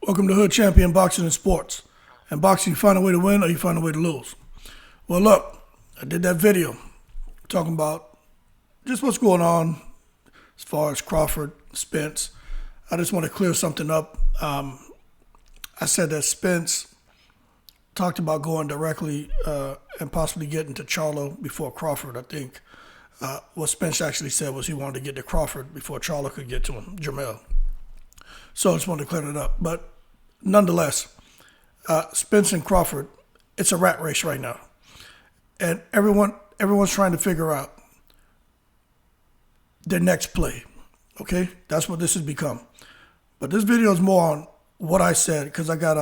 Welcome to Hood Champion Boxing and Sports. In boxing, you find a way to win or you find a way to lose. Well, look, I did that video talking about just what's going on as far as Crawford, Spence. I just want to clear something up. I said that Spence talked about going directly and possibly getting to Charlo before Crawford. I think what Spence actually said was he wanted to get to Crawford before Charlo could get to him, Jamel. So I just wanted to clear that up. But nonetheless, Spence and Crawford, it's a rat race right now. And everyone's trying to figure out their next play. Okay? That's what this has become. But this video is more on what I said because I got,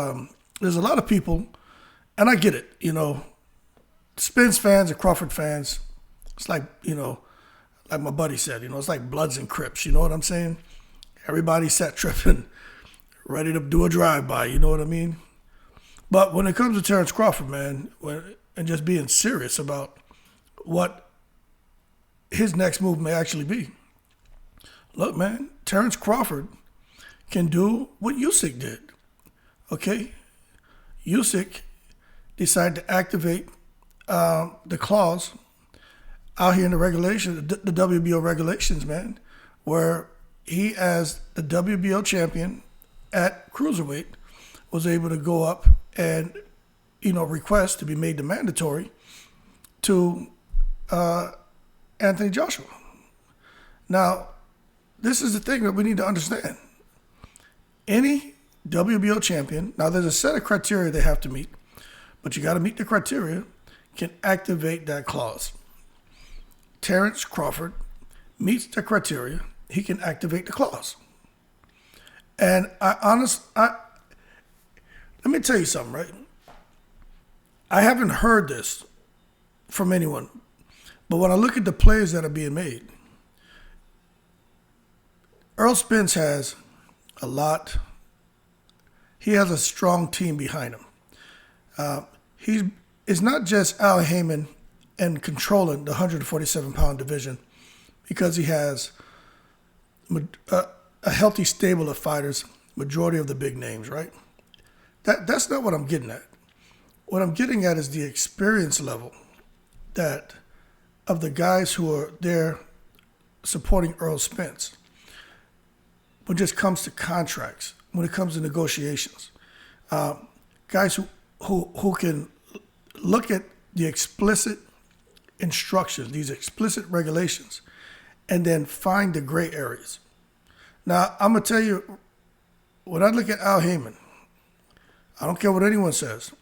there's a lot of people, and I get it, Spence fans and Crawford fans, it's like, like my buddy said, it's like Bloods and Crips, you know what I'm saying? Everybody sat tripping, ready to do a drive-by, you know what I mean? But when it comes to Terrence Crawford, man, and just being serious about what his next move may actually be. Look, man, Terrence Crawford can do what Usyk did, okay? Usyk decided to activate the clause out here in the regulations, the WBO regulations, man, where he, as the WBO champion at cruiserweight, was able to go up and, request to be made the mandatory to Anthony Joshua. Now, this is the thing that we need to understand. Any WBO champion, now there's a set of criteria they have to meet, but you got to meet the criteria, can activate that clause. Terrence Crawford meets the criteria. He can activate the clause. And let me tell you something, right? I haven't heard this from anyone, but when I look at the plays that are being made, Errol Spence has a lot. He has a strong team behind him. It's not just Al Haymon and controlling the 147-pound division because he has a healthy stable of fighters, majority of the big names, right? That's not what I'm getting at. What I'm getting at is the experience level of the guys who are there supporting Errol Spence when it just comes to contracts, when it comes to negotiations. Guys who can look at the explicit instructions, these explicit regulations, and then find the gray areas. Now, I'm going to tell you, when I look at Al Haymon, I don't care what anyone says.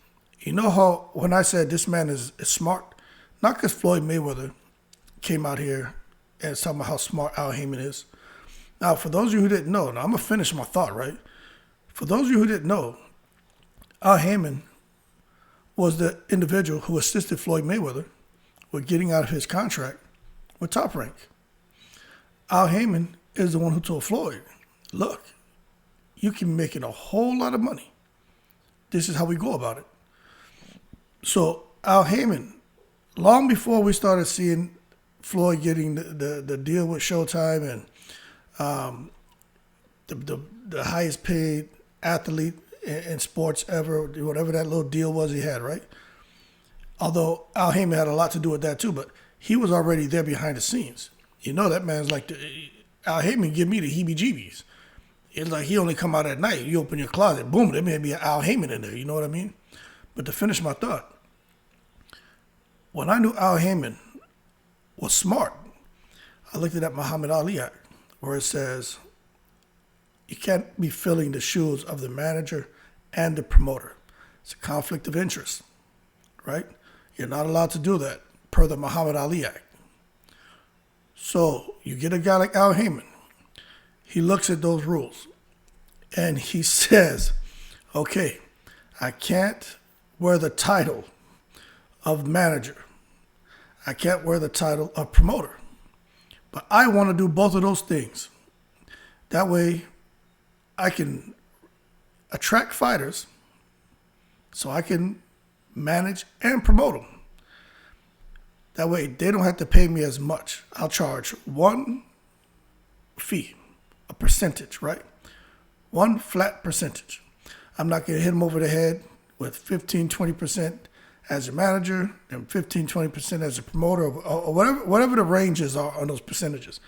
You know how, when I said this man is smart, not because Floyd Mayweather came out here and is talking about how smart Al Haymon is. Now, for those of you who didn't know, now I'm going to finish my thought, right? For those of you who didn't know, Al Haymon was the individual who assisted Floyd Mayweather with getting out of his contract with Top Rank. Al Haymon is the one who told Floyd, look, you can be making a whole lot of money. This is how we go about it. So Al Haymon, long before we started seeing Floyd getting the deal with Showtime and the highest paid athlete in sports ever, whatever that little deal was he had, right? Although Al Haymon had a lot to do with that too, but he was already there behind the scenes. That man's like, Al Haymon give me the heebie-jeebies. It's like he only come out at night. You open your closet, boom, there may be an Al Haymon in there, you know what I mean? But to finish my thought, when I knew Al Haymon was smart, I looked at that Muhammad Ali Act, where it says you can't be filling the shoes of the manager and the promoter. It's a conflict of interest, right? You're not allowed to do that per the Muhammad Ali Act. So you get a guy like Al Haymon, he looks at those rules and he says, okay, I can't wear the title of manager. I can't wear the title of promoter. But I want to do both of those things. That way I can attract fighters so I can manage and promote them. That way they don't have to pay me as much. I'll charge one fee, a percentage, right? One flat percentage. I'm not going to hit him over the head with 15, 20% as a manager and 15, 20% as a promoter or whatever the ranges are on those percentages.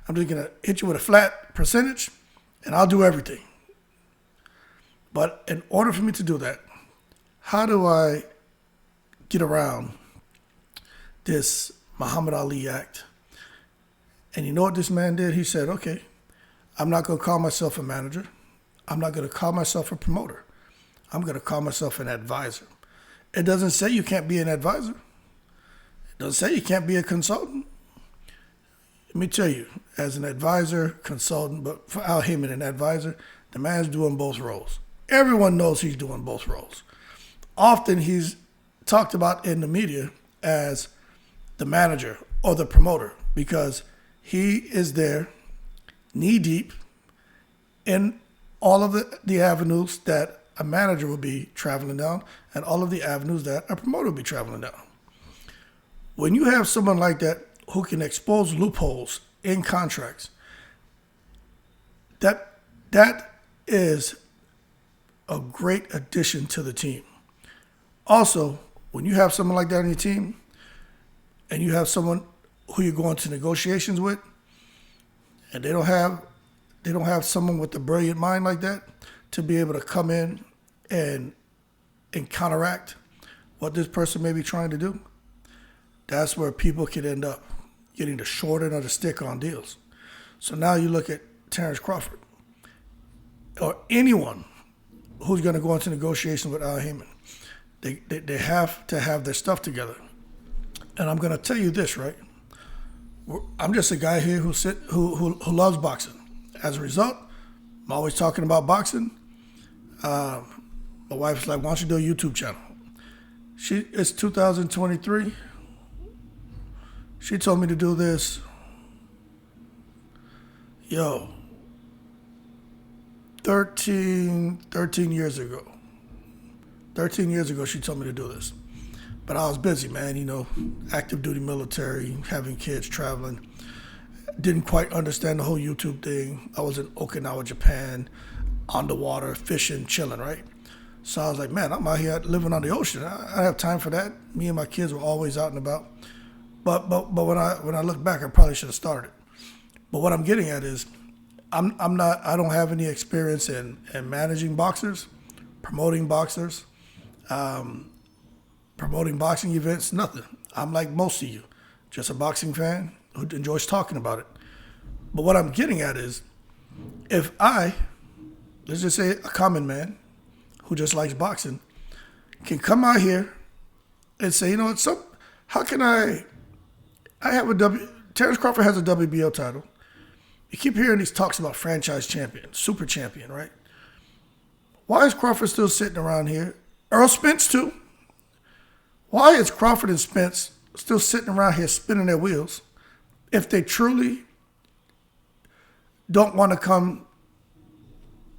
I'm just going to hit you with a flat percentage and I'll do everything. But in order for me to do that, how do I get around this Muhammad Ali Act? And you know what this man did? He said, okay, I'm not going to call myself a manager. I'm not going to call myself a promoter. I'm going to call myself an advisor. It doesn't say you can't be an advisor. It doesn't say you can't be a consultant. Let me tell you, as an advisor, consultant, but for Al Haymon, an advisor, the man's doing both roles. Everyone knows he's doing both roles. Often he's talked about in the media as the manager or the promoter because he is there knee-deep in all of the avenues that a manager will be traveling down and all of the avenues that a promoter will be traveling down. When you have someone like that who can expose loopholes in contracts, that is a great addition to the team. Also, when you have someone like that on your team and you have someone who you're going to negotiations with and they don't have someone with a brilliant mind like that to be able to come in and counteract what this person may be trying to do, that's where people could end up getting the short end of the stick on deals. So now you look at Terrence Crawford or anyone who's going to go into negotiations with Al Haymon. They have to have their stuff together. And I'm going to tell you this, right? I'm just a guy here who loves boxing. As a result, I'm always talking about boxing. My wife's like, why don't you do a YouTube channel? It's 2023. She told me to do this. 13 years ago. 13 years ago, she told me to do this. But I was busy, man, active duty military, having kids, traveling. Didn't quite understand the whole YouTube thing. I was in Okinawa, Japan, on the water, fishing, chilling, right? So I was like, man, I'm out here living on the ocean. I don't have time for that. Me and my kids were always out and about. But when I look back, I probably should have started. But what I'm getting at is I don't have any experience in managing boxers, promoting boxers, promoting boxing events, nothing. I'm like most of you, just a boxing fan who enjoys talking about it. But what I'm getting at is if let's just say a common man who just likes boxing, can come out here and say, how can I have Terrence Crawford has a WBO title. You keep hearing these talks about franchise champion, super champion, right? Why is Crawford still sitting around here? Earl Spence too. Why is Crawford and Spence still sitting around here spinning their wheels if they truly don't want to come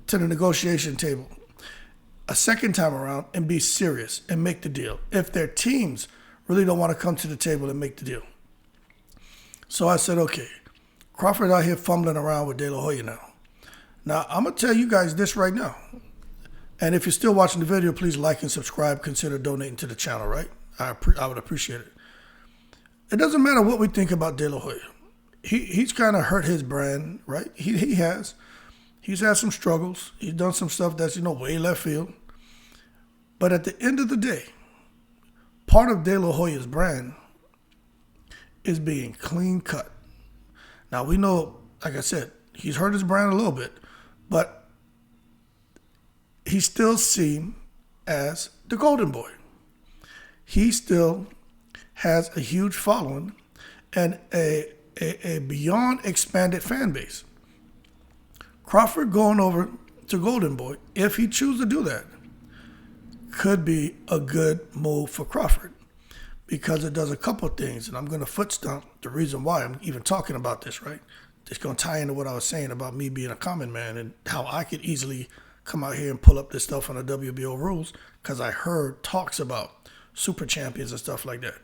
to the negotiation table a second time around and be serious and make the deal if their teams really don't want to come to the table and make the deal? So I said, okay, Crawford out here fumbling around with De La Hoya now. Now, I'm going to tell you guys this right now. And if you're still watching the video, please like and subscribe. Consider donating to the channel, right? I would appreciate it. It doesn't matter what we think about De La Hoya. He's kind of hurt his brand, right? He has. He's had some struggles. He's done some stuff that's, way left field. But at the end of the day, part of De La Hoya's brand is being clean cut. Now, we know, like I said, he's hurt his brand a little bit, but he's still seen as the golden boy. He still has a huge following and a beyond expanded fan base. Crawford going over to golden boy, if he chooses to do that, could be a good move for Crawford because it does a couple of things. And I'm going to foot stomp the reason why I'm even talking about this, right? It's going to tie into what I was saying about me being a common man and how I could easily come out here and pull up this stuff on the WBO rules because I heard talks about super champions and stuff like that.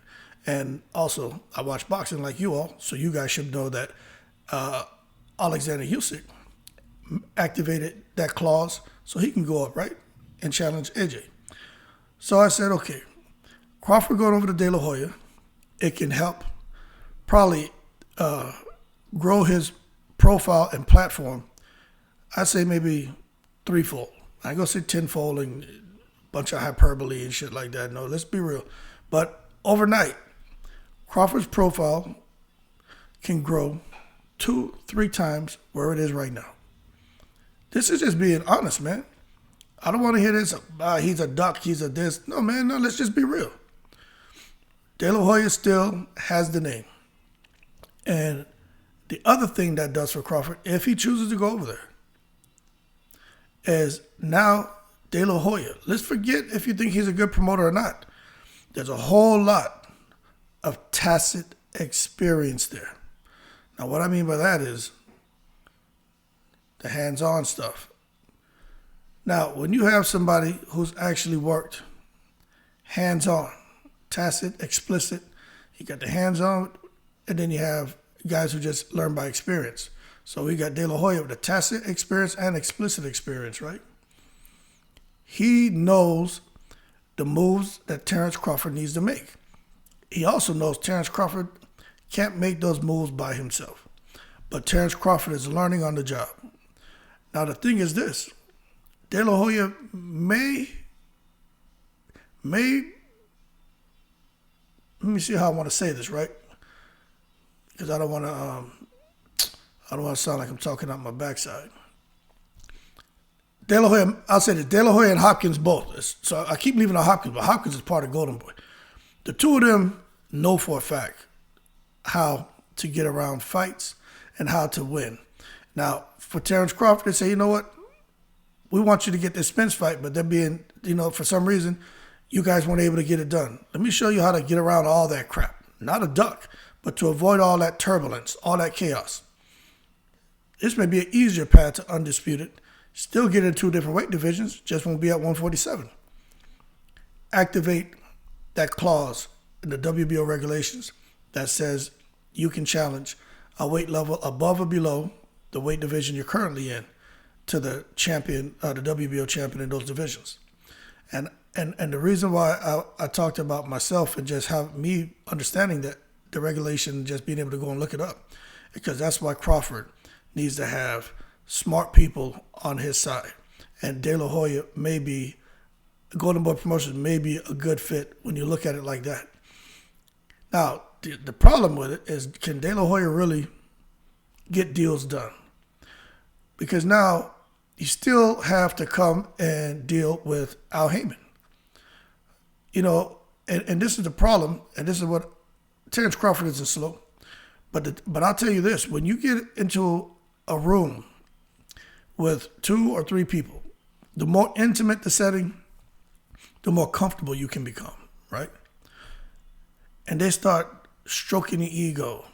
And also, I watch boxing like you all, so you guys should know that Alexander Usyk activated that clause so he can go up, right? and challenge AJ. So I said, okay, Crawford going over to De La Hoya, it can help probably grow his profile and platform. I say maybe threefold. I ain't gonna say tenfold and a bunch of hyperbole and shit like that. No, let's be real. But overnight, Crawford's profile can grow 2-3 times where it is right now. This is just being honest, man. I don't want to hear this, he's a duck, he's a this. No, man, no, let's just be real. De La Hoya still has the name. And the other thing that does for Crawford, if he chooses to go over there, is now De La Hoya. Let's forget if you think he's a good promoter or not. There's a whole lot of tacit experience there. Now, what I mean by that is the hands-on stuff. Now, when you have somebody who's actually worked hands-on, tacit, explicit, you got the hands-on, and then you have guys who just learn by experience. So we got De La Hoya with the tacit experience and explicit experience, right? He knows the moves that Terrence Crawford needs to make. He also knows Terrence Crawford can't make those moves by himself. But Terrence Crawford is learning on the job. Now, the thing is this. De La Hoya may, let me see how I want to say this, right? Because I don't want to sound like I'm talking out my backside. De La Hoya, I'll say this, De La Hoya and Hopkins both. So I keep leaving out Hopkins, but Hopkins is part of Golden Boy. The two of them know for a fact how to get around fights and how to win. Now, for Terrence Crawford, they say, you know what? We want you to get this Spence fight, but they're being, for some reason, you guys weren't able to get it done. Let me show you how to get around all that crap. Not a duck, but to avoid all that turbulence, all that chaos. This may be an easier path to undisputed. Still get in 2 different weight divisions, just won't be at 147. Activate that clause in the WBO regulations that says you can challenge a weight level above or below the weight division you're currently in to the champion, the WBO champion in those divisions. And the reason why I talked about myself and just have me understanding that the regulation and just being able to go and look it up, because that's why Crawford needs to have smart people on his side. And De La Hoya may be, Golden Boy Promotions may be a good fit when you look at it like that. Now, the problem with it is, can De La Hoya really get deals done? Because now you still have to come and deal with Al Haymon. And this is the problem, and this is what Terrence Crawford isn't slow. But I'll tell you this, when you get into a room with 2 or 3 people, the more intimate the setting, the more comfortable you can become, right? And they start stroking the ego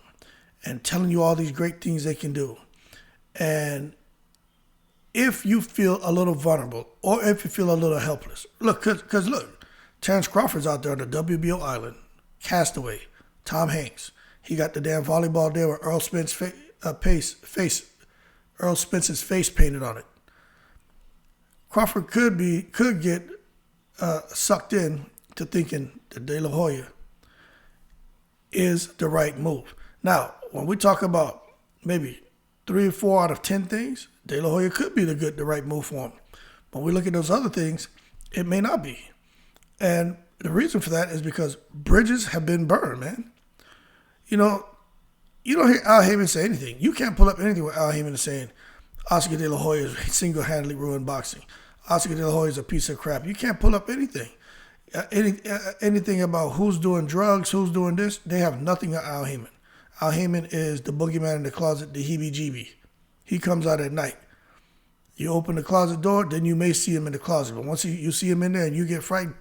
and telling you all these great things they can do. And if you feel a little vulnerable or if you feel a little helpless, look, because look, Terrence Crawford's out there on the WBO island, castaway, Tom Hanks. He got the damn volleyball there with Earl Spence's face painted on it. Crawford could get sucked in to thinking that De La Hoya is the right move. Now, when we talk about maybe 3 or 4 out of 10 things, De La Hoya could be the right move for him. When we look at those other things, it may not be. And the reason for that is because bridges have been burned, man. You don't hear Al Haymon say anything. You can't pull up anything where Al Haymon is saying Oscar De La Hoya single-handedly ruined boxing. Oscar De La Hoya is a piece of crap. You can't pull up anything. Anything about who's doing drugs, who's doing this, they have nothing on Al Haymon. Al Haymon is the boogeyman in the closet, the heebie-jeebie. He comes out at night. You open the closet door, then you may see him in the closet. But once you see him in there and you get frightened,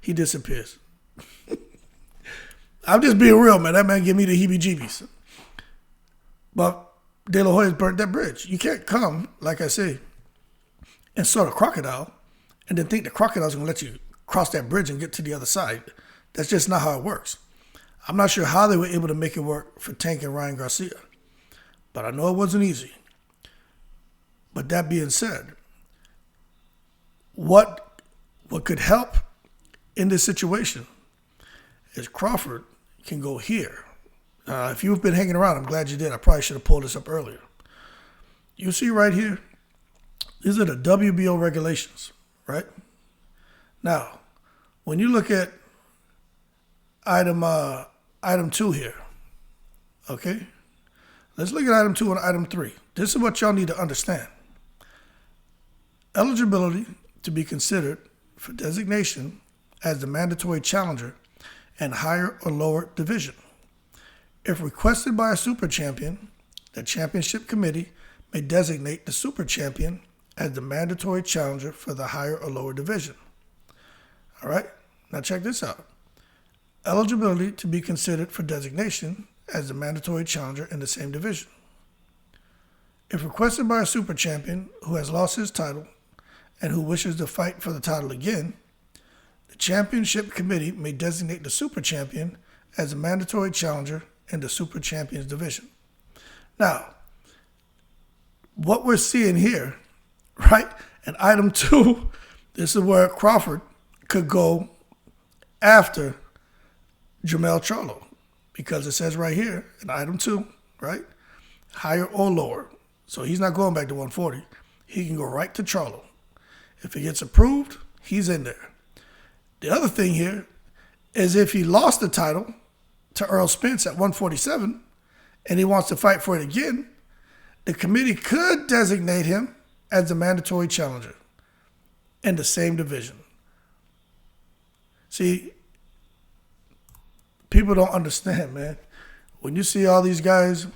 he disappears. I'm just being real, man. That man give me the heebie-jeebies. But De La Hoya's burnt that bridge. You can't come, like I say, and sort of crocodile and then think the crocodile's going to let you cross that bridge and get to the other side. That's just not how it works. I'm not sure how they were able to make it work for Tank and Ryan Garcia, but I know it wasn't easy. But that being said, what what could help in this situation is Crawford can go here. If you've been hanging around, I'm glad you did. I probably should have pulled this up earlier. You see right here, these are the WBO regulations, right? Now, when you look at item 2 here, okay? Let's look at item 2 and item 3. This is what y'all need to understand. Eligibility to be considered for designation as the mandatory challenger in higher or lower division. If requested by a super champion, the championship committee may designate the super champion as the mandatory challenger for the higher or lower division. All right, now check this out. Eligibility to be considered for designation as the mandatory challenger in the same division. If requested by a super champion who has lost his title and who wishes to fight for the title again, the championship committee may designate the super champion as a mandatory challenger in the super champions division. Now, what we're seeing here, right, in item 2, this is where Crawford could go after Jermell Charlo, because it says right here in item 2, right, higher or lower. So he's not going back to 140. He can go right to Charlo. If he gets approved, he's in there. The other thing here is if he lost the title to Earl Spence at 147 and he wants to fight for it again, the committee could designate him as the mandatory challenger in the same division. See, people don't understand, man. When you see all these guys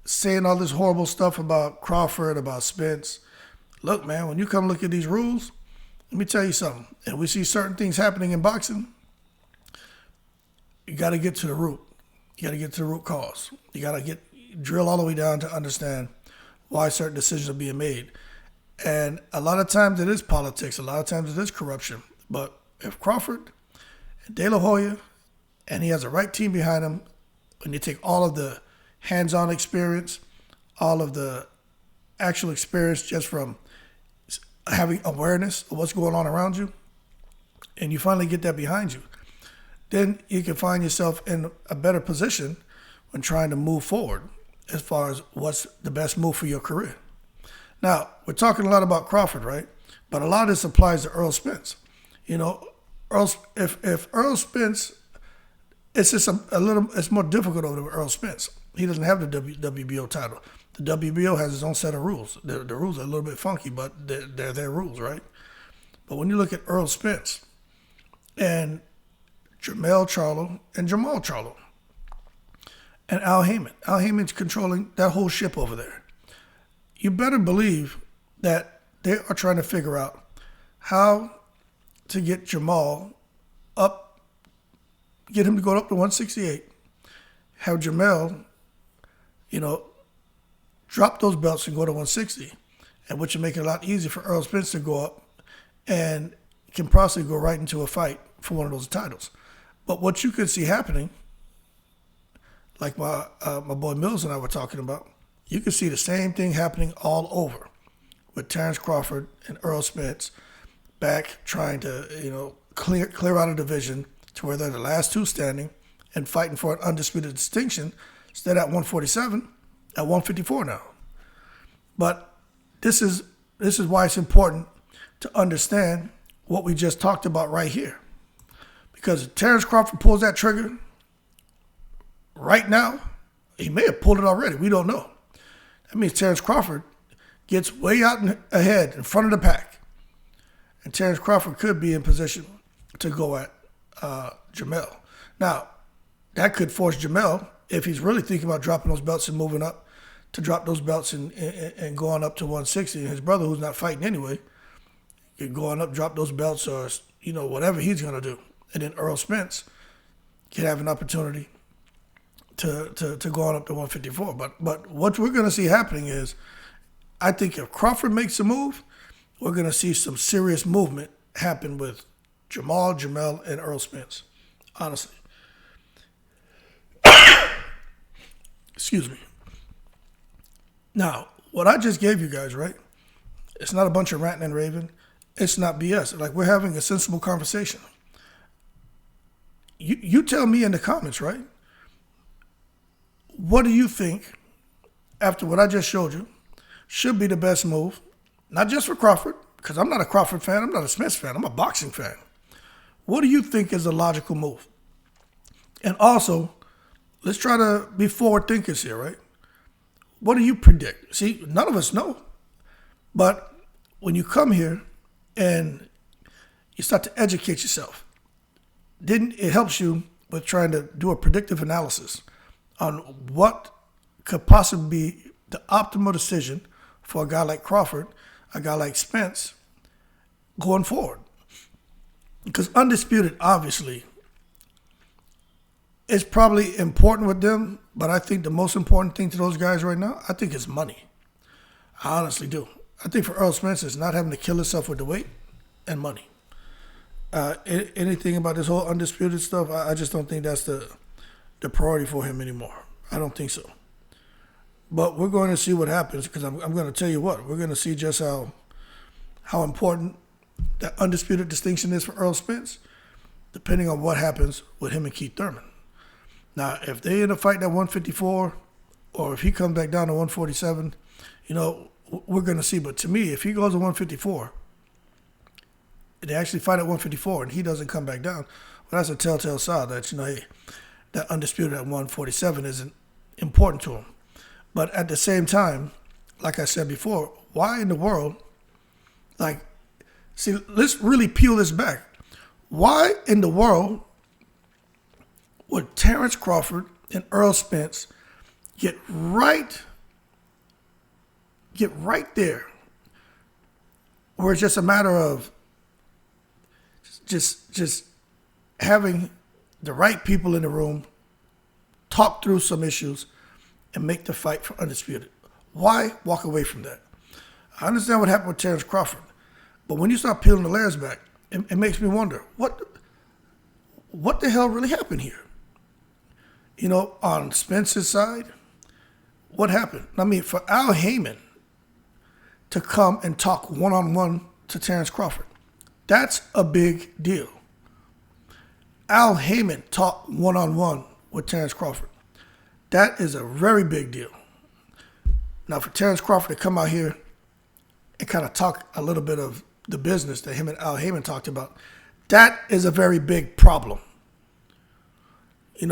saying all this horrible stuff about Crawford, about Spence, look, man, when you come look at these rules, let me tell you something. And we see certain things happening in boxing, you got to get to the root. You got to get to the root cause. You got to drill all the way down to understand why certain decisions are being made. And a lot of times it is politics. A lot of times it is corruption. But if Crawford and De La Hoya, and he has the right team behind him, when you take all of the hands-on experience, all of the actual experience just from having awareness of what's going on around you, and you finally get that behind you, then you can find yourself in a better position when trying to move forward as far as what's the best move for your career. Now, we're talking a lot about Crawford, right? But a lot of this applies to Earl Spence. You know, if Earl Spence, it's just it's more difficult over with Earl Spence. He doesn't have the WBO title. The WBO has its own set of rules. The rules are a little bit funky, but they're their rules, right? But when you look at Earl Spence and Jermell Charlo and Jamal Charlo and Al Haymon's controlling that whole ship over there. You better believe that they are trying to figure out how to get Jamal up, get him to go up to 168, have Jermell, drop those belts and go to 160, and which will make it a lot easier for Earl Spence to go up and can possibly go right into a fight for one of those titles. But what you could see happening, like my boy Mills and I were talking about, you could see the same thing happening all over with Terrence Crawford and Earl Spence back trying to, clear out a division to where they're the last two standing and fighting for an undisputed distinction instead at 147, at 154 now. But this is why it's important to understand what we just talked about right here. Because if Terrence Crawford pulls that trigger right now, he may have pulled it already. We don't know. That means Terrence Crawford gets way out ahead in front of the pack. And Terrence Crawford could be in position to go at Jermell. Now, that could force Jermell, if he's really thinking about dropping those belts and moving up, to drop those belts and going up to 160. And his brother, who's not fighting anyway, can go on up, drop those belts, or whatever he's going to do. And then Earl Spence can have an opportunity to go on up to 154. But what we're going to see happening is, I think if Crawford makes a move, we're going to see some serious movement happen with Jamal, Jermell, and Earl Spence. Honestly. Excuse me. Now, what I just gave you guys, right? It's not a bunch of ranting and raving. It's not BS. Like, we're having a sensible conversation. You tell me in the comments, right? What do you think, after what I just showed you, should be the best move? Not just for Crawford, because I'm not a Crawford fan. I'm not a Spence fan. I'm a boxing fan. What do you think is the logical move? And also, let's try to be forward thinkers here, right? What do you predict? See, none of us know. But when you come here and you start to educate yourself, then it helps you with trying to do a predictive analysis on what could possibly be the optimal decision for a guy like Crawford, a guy like Spence, going forward. Because Undisputed, obviously, is probably important with them, but I think the most important thing to those guys right now, I think, is money. I honestly do. I think for Earl Spence, it's not having to kill himself with the weight and money. Anything about this whole Undisputed stuff, I just don't think that's the priority for him anymore. I don't think so. But we're going to see what happens, because I'm going to tell you what, we're going to see just how important that Undisputed distinction is for Earl Spence, depending on what happens with him and Keith Thurman. Now, if they end up fighting at 154, or if he comes back down to 147, we're going to see. But to me, if he goes to 154, they actually fight at 154, and he doesn't come back down, well, that's a telltale sign that, hey, that Undisputed at 147 isn't important to him. But at the same time, like I said before, why in the world, let's really peel this back. Why in the world would Terrence Crawford and Earl Spence get right there, where it's just a matter of just having the right people in the room, talk through some issues, and make the fight for Undisputed? Why walk away from that? I understand what happened with Terrence Crawford, but when you start peeling the layers back, it makes me wonder, what the hell really happened here? On Spence's side, what happened? I mean, for Al Haymon to come and talk one-on-one to Terrence Crawford, that's a big deal. Al Haymon talked one-on-one with Terrence Crawford. That is a very big deal. Now, for Terrence Crawford to come out here and kind of talk a little bit of the business that him and Al Haymon talked about, that is a very big problem. And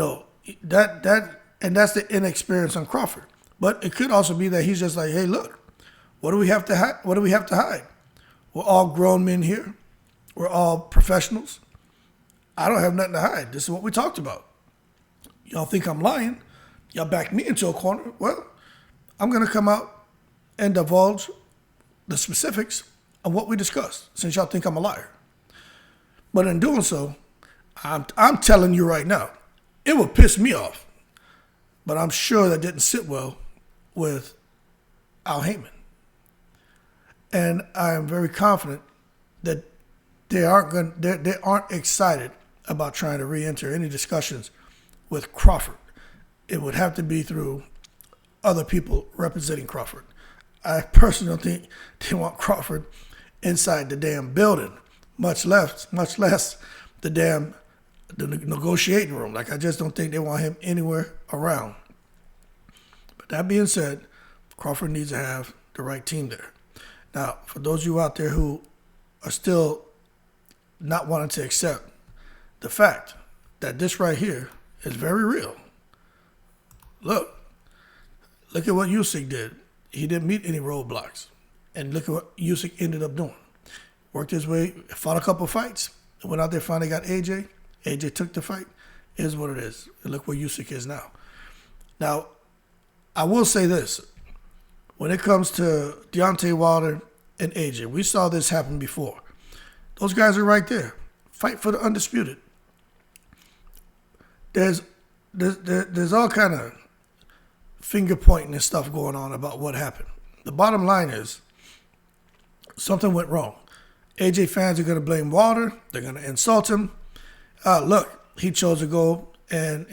that's the inexperience on Crawford. But it could also be that he's just like, hey, look, what do we have to hide? What do we have to hide? We're all grown men here. We're all professionals. I don't have nothing to hide. This is what we talked about. Y'all think I'm lying? Y'all back me into a corner? Well, I'm going to come out and divulge the specifics of what we discussed, since y'all think I'm a liar. But in doing so, I'm telling you right now, it would piss me off. But I'm sure that didn't sit well with Al Haymon. And I am very confident that they aren't excited about trying to re-enter any discussions with Crawford. It would have to be through other people representing Crawford. I personally don't think they want Crawford inside the damn building, much less the negotiating room. I just don't think they want him anywhere around. But that being said, Crawford needs to have the right team there. Now, for those of you out there who are still not wanting to accept the fact that this right here is very real, look at what Usyk did. He didn't meet any roadblocks. And look at what Usyk ended up doing. Worked his way, fought a couple fights, went out there, finally got AJ. AJ took the fight. It is what it is. And look where Usyk is now. Now, I will say this. When it comes to Deontay Wilder and AJ, we saw this happen before. Those guys are right there. Fight for the undisputed. There's all kind of finger pointing and stuff going on about what happened. The bottom line is something went wrong. AJ fans are going to blame Wilder. They're going to insult him. Look, he chose to go and,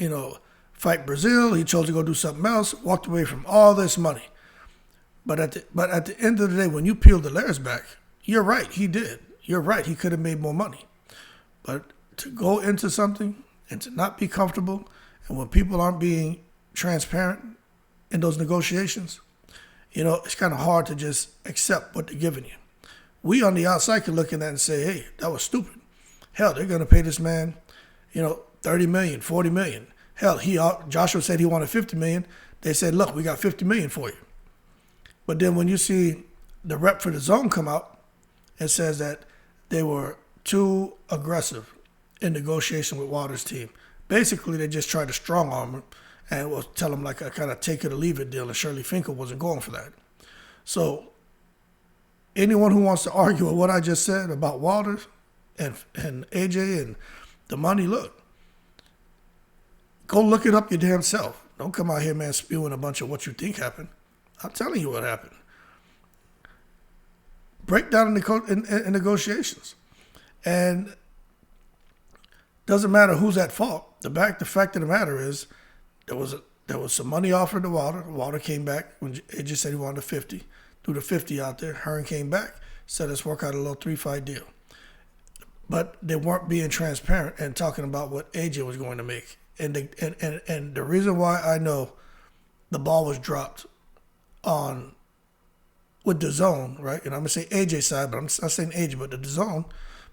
fight Brazil. He chose to go do something else, walked away from all this money. But at the end of the day, when you peel the layers back, you're right, he did. you're right. He could have made more money. But to go into something and to not be comfortable, and when people aren't being transparent in those negotiations, it's kind of hard to just accept what they're giving you. We on the outside can look at that and say, hey, that was stupid. Hell, they're going to pay this man, $30 million, $40 million. Hell, Joshua said he wanted $50 million. They said, look, we got $50 million for you. But then when you see the rep for the zone come out and says that they were too aggressive in negotiation with Wilder's team, basically they just tried to strong arm him and will tell him like a kind of take it or leave it deal, and Shirley Finkel wasn't going for that. So anyone who wants to argue with what I just said about Wilder and AJ and the money, look, go look it up your damn self. Don't come out here, man, spewing a bunch of what you think happened. I'm telling you what happened. Breakdown in negotiations. And doesn't matter who's at fault. The fact of the matter is there was some money offered to Wilder. Wilder came back when AJ said he wanted 50. Threw the 50 out there. Hearn came back, said let's work out a little 3-fight deal. But they weren't being transparent and talking about what AJ was going to make. And the reason why I know the ball was dropped with the zone, right? And I'm gonna say AJ side, but I'm not saying AJ, but the zone,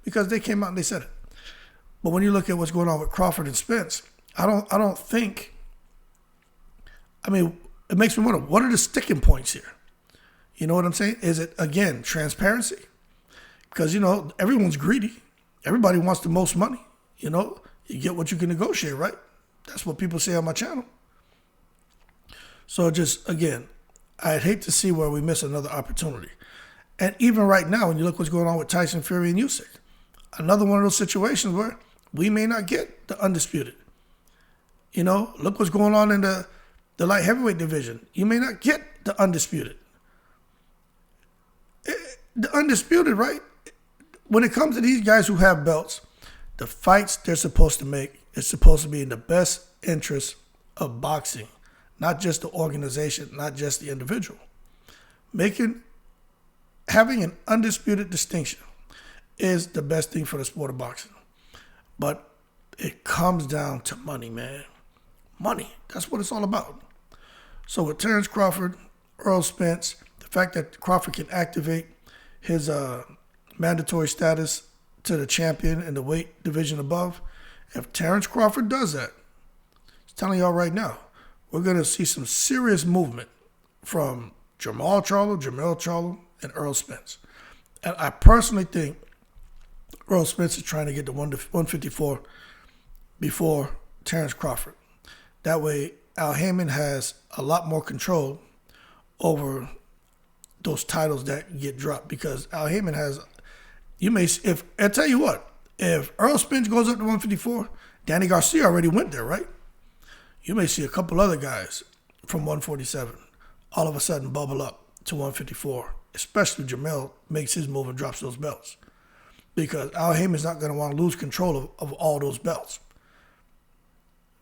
because they came out and they said it. But when you look at what's going on with Crawford and Spence, I don't think. I mean, it makes me wonder, what are the sticking points here? You know what I'm saying? Is it, again, transparency? Because, everyone's greedy. Everybody wants the most money. You get what you can negotiate, right? That's what people say on my channel. So just, again, I'd hate to see where we miss another opportunity. And even right now, when you look what's going on with Tyson Fury and Usyk, another one of those situations where we may not get the undisputed. Look what's going on in the light heavyweight division. You may not get the undisputed. The undisputed, right? When it comes to these guys who have belts, the fights they're supposed to make is supposed to be in the best interest of boxing, not just the organization, not just the individual. Having an undisputed distinction is the best thing for the sport of boxing. But it comes down to money, man. Money. That's what it's all about. So with Terrence Crawford, Errol Spence, the fact that Crawford can activate his mandatory status to the champion in the weight division above, if Terrence Crawford does that, I'm telling y'all right now, we're going to see some serious movement from Jamel Charlo, and Errol Spence. And I personally think Errol Spence is trying to get to 154 before Terrence Crawford. That way, Al Haymon has a lot more control over those titles that get dropped, because Al Haymon has, I tell you what, if Errol Spence goes up to 154, Danny Garcia already went there, right? You may see a couple other guys from 147 all of a sudden bubble up to 154, especially if Jamel makes his move and drops those belts, because Al Haymon's not going to want to lose control of all those belts.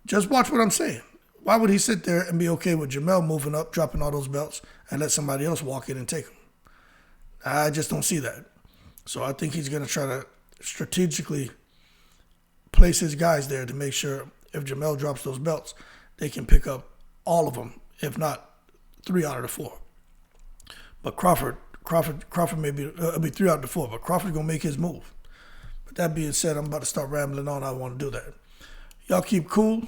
Just watch what I'm saying. Why would he sit there and be okay with Jamel moving up, dropping all those belts, and let somebody else walk in and take them? I just don't see that. So I think he's going to try to strategically place his guys there to make sure if Jamel drops those belts, they can pick up all of them, if not 3 out of the 4. But Crawford may be, it'll be 3 out of the 4, but Crawford's going to make his move. But that being said, I'm about to start rambling on. I want to do that. Y'all keep cool.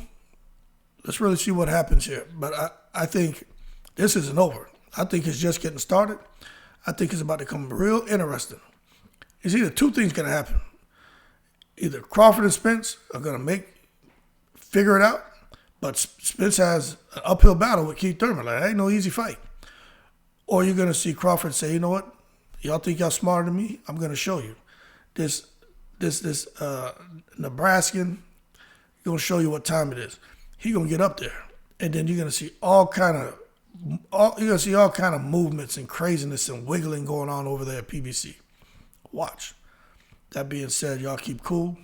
Let's really see what happens here. But I think this isn't over. I think it's just getting started. I think it's about to become real interesting. It's either two things going to happen. Either Crawford and Spence are going to figure it out, but Spence has an uphill battle with Keith Thurman. Like, that ain't no easy fight. Or you're going to see Crawford say, you know what? Y'all think y'all smarter than me? I'm going to show you. This Nebraskan, going to show you what time it is. He going to get up there, and then you're going to see all kind of movements and craziness and wiggling going on over there at PBC. Watch. That being said, y'all keep cool.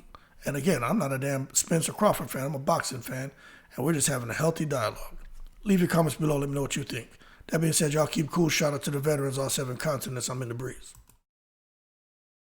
And again, I'm not a damn Spence or Crawford fan. I'm a boxing fan, and we're just having a healthy dialogue. Leave your comments below. Let me know what you think. That being said, y'all keep cool. Shout out to the veterans, all 7 continents. I'm in the breeze.